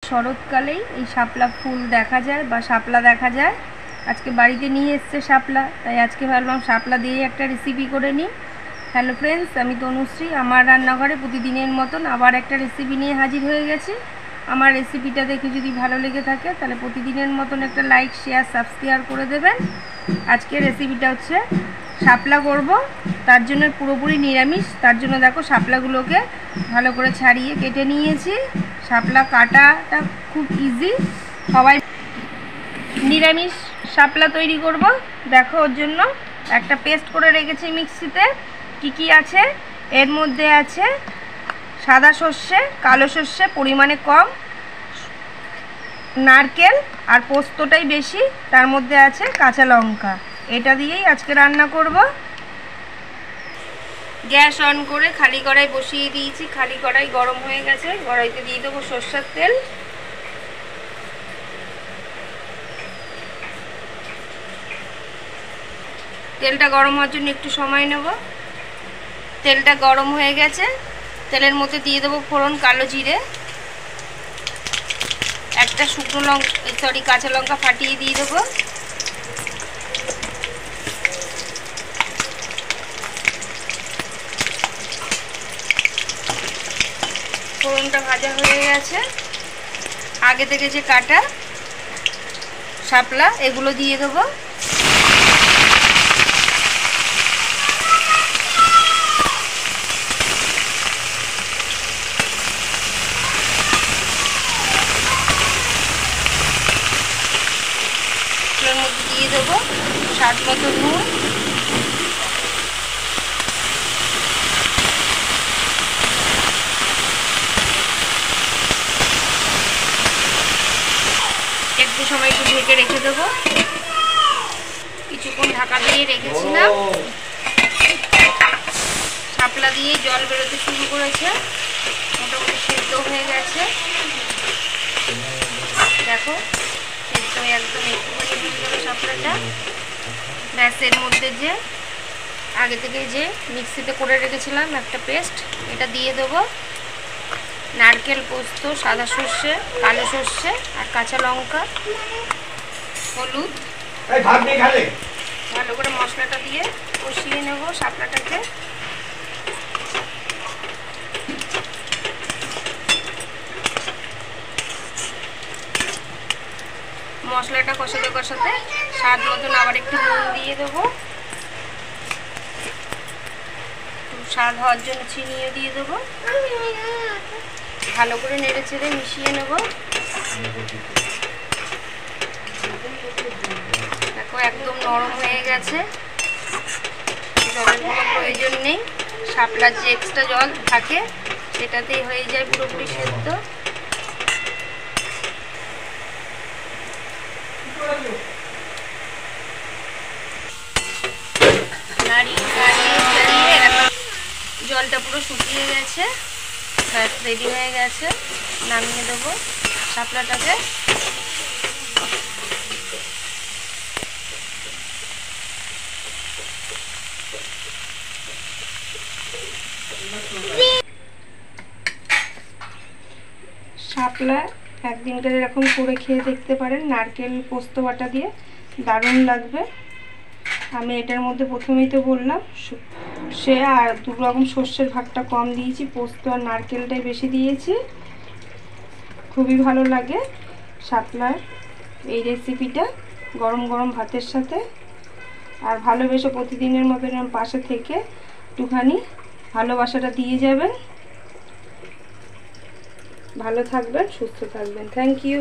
শরৎকালেই এই শাপলা ফুল দেখা যায় বা শাপলা দেখা যায়। আজকে বাড়িতে নিয়ে এসছে শাপলা, তাই আজকে ভাবলাম শাপলা দিয়ে একটা রেসিপি করে নিই। হ্যালো ফ্রেন্ডস, আমি তনুশ্রী। আমার রান্নাঘরে প্রতিদিনের মতন আবার একটা রেসিপি নিয়ে হাজির হয়ে গেছি। আমার রেসিপিটা দেখে যদি ভালো লেগে থাকে তাহলে প্রতিদিনের মতন একটা লাইক, শেয়ার, সাবস্ক্রাইব করে দেবেন। আজকে রেসিপিটা হচ্ছে শাপলা করব, তার জন্য পুরোপুরি নিরামিষ। তার জন্য দেখো শাপলাগুলোকে ভালো করে ছাড়িয়ে কেটে নিয়েছি। শাপলা কাটাটা খুব ইজি, সবাই নিরামিষ শাপলা তৈরি করব। দেখো ওর জন্য একটা পেস্ট করে রেখেছি মিক্সিতে। কি আছে এর মধ্যে? আছে সাদা সর্ষে, কালো সর্ষে পরিমাণে কম, নারকেল আর পোস্তটাই বেশি, তার মধ্যে আছে কাঁচা লঙ্কা। এটা দিয়েই আজকে রান্না করব। গ্যাস অন করে খালি কড়াই বসিয়ে দিয়েছি। খালি কড়াই গরম হয়ে গেছে। কড়াইতে দিয়ে দেবো সরষের তেল। তেলটা গরম হওয়ার জন্য একটু সময় নেব। তেলটা গরম হয়ে গেছে। তেলের মধ্যে দিয়ে দেবো ফোড়ন, কালো জিরে, একটা শুকনো লঙ্কা কাঁচা লঙ্কা ফাটিয়ে দিয়ে দেবো। ফোড়নটা ভাজা হয়ে গেছে। আগে থেকে যে কাটা শাপলা এগুলো দিয়ে দেবো। এর মধ্যে দিয়ে দেবো স্বাদ মতো নুন, একটু সময় একটু ঢেকে রেখে দেবো। কিছুক্ষণ ঢাকা দিয়ে রেখেছিলাম। শাপলা দিয়ে জল বেরোতে শুরু করেছে, মোটামুটি সেদ্ধ হয়ে গেছে। দেখো সেদ্ধ একদম একটুখানি হয়ে গেল শাপলাটা। ব্যাস, এর মধ্যে যে আগে থেকে যে মিক্সিতে করে রেখেছিলাম একটা পেস্ট, এটা দিয়ে দেবো। নারকেল, পোস্ত, সাদা সর্ষে, কালো সর্ষে আর কাঁচা লঙ্কা, হলুদ, ভালো করে মশলাটা দিয়ে কষিয়ে নেব শাপলাটাকে। মশলাটা কষাতে কষাতে স্বাদ মতন আবার একটু নুন দিয়ে দেবো। স্বাদ হওয়ার জন্য চিনিও দিয়ে দেবো। ভালো করে নেড়ে চেড়ে মিশিয়ে নেব। দেখো একদম নরম হয়ে গেছে, জলের কোনো প্রয়োজন নেই। শাপলার যে এক্সট্রা জল থাকে সেটাতেই হয়ে যায় পুরোপুরি সেদ্ধ। জলটা পুরো শুকিয়ে গেছে, রেডি হয়ে গেছে। নামিয়ে দেবো শাপলাটাকে। শাপলা একদিনকার এরকম করে খেয়ে দেখতে পারেন, নারকেল পোস্ত বাটা দিয়ে, দারুণ লাগবে। আমি এটার মধ্যে প্রথমেই তো বললাম সে আর দু রকম সর্ষের ভাগটা কম দিয়েছি, পোস্ত আর নারকেলটাই বেশি দিয়েছি। খুবই ভালো লাগে শাপলার এই রেসিপিটা গরম গরম ভাতের সাথে। আর ভালোবেসে প্রতিদিনের মতন পাশে থেকে একটুখানি ভালোবাসাটা দিয়ে যাবেন। ভালো থাকবেন, সুস্থ থাকবেন। Thank you.